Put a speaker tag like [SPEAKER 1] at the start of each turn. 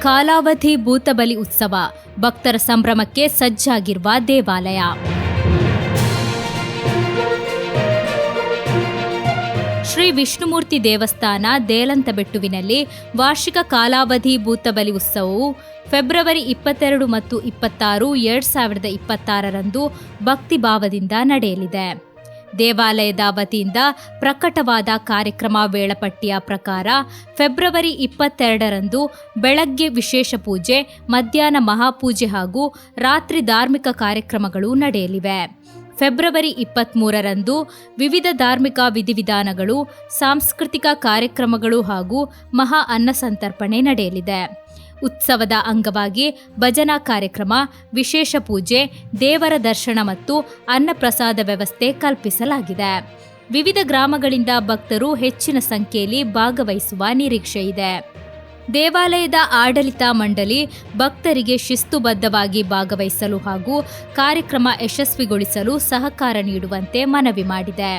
[SPEAKER 1] ಕಾಲಾವಧಿ ಭೂತಬಲಿ ಉತ್ಸವ, ಭಕ್ತರ ಸಂಭ್ರಮಕ್ಕೆ ಸಜ್ಜಾಗಿರುವ ದೇವಾಲಯ. ಶ್ರೀ ವಿಷ್ಣುಮೂರ್ತಿ ದೇವಸ್ಥಾನ ದೇಲಂತಬೆಟ್ಟುವಿನಲ್ಲಿ ವಾರ್ಷಿಕ ಕಾಲಾವಧಿ ಭೂತಬಲಿ ಉತ್ಸವವು ಫೆಬ್ರವರಿ 22 ಮತ್ತು 26, 2026ರಂದು ಭಕ್ತಿಭಾವದಿಂದ ನಡೆಯಲಿದೆ. ದೇವಾಲಯದ ವತಿಯಿಂದ ಪ್ರಕಟವಾದ ಕಾರ್ಯಕ್ರಮ ವೇಳಾಪಟ್ಟಿಯ ಪ್ರಕಾರ ಫೆಬ್ರವರಿ 22ರಂದು ಬೆಳಗ್ಗೆ ವಿಶೇಷ ಪೂಜೆ, ಮಧ್ಯಾಹ್ನ ಮಹಾಪೂಜೆ ಹಾಗೂ ರಾತ್ರಿ ಧಾರ್ಮಿಕ ಕಾರ್ಯಕ್ರಮಗಳು ನಡೆಯಲಿವೆ. ಫೆಬ್ರವರಿ 23ರಂದು ವಿವಿಧ ಧಾರ್ಮಿಕ ವಿಧಿವಿಧಾನಗಳು, ಸಾಂಸ್ಕೃತಿಕ ಕಾರ್ಯಕ್ರಮಗಳು ಹಾಗೂ ಮಹಾ ಅನ್ನಸಂತರ್ಪಣೆ ನಡೆಯಲಿದೆ. ಉತ್ಸವದ ಅಂಗವಾಗಿ ಭಜನಾ ಕಾರ್ಯಕ್ರಮ, ವಿಶೇಷ ಪೂಜೆ, ದೇವರ ದರ್ಶನ ಮತ್ತು ಅನ್ನಪ್ರಸಾದ ವ್ಯವಸ್ಥೆ ಕಲ್ಪಿಸಲಾಗಿದೆ. ವಿವಿಧ ಗ್ರಾಮಗಳಿಂದ ಭಕ್ತರು ಹೆಚ್ಚಿನ ಸಂಖ್ಯೆಯಲ್ಲಿ ಭಾಗವಹಿಸುವ ನಿರೀಕ್ಷೆ ಇದೆ. ದೇವಾಲಯದ ಆಡಳಿತ ಮಂಡಳಿ ಭಕ್ತರಿಗೆ ಶಿಸ್ತುಬದ್ಧವಾಗಿ ಭಾಗವಹಿಸಲು ಹಾಗೂ ಕಾರ್ಯಕ್ರಮ ಯಶಸ್ವಿಗೊಳಿಸಲು ಸಹಕಾರ ನೀಡುವಂತೆ ಮನವಿ ಮಾಡಿದೆ.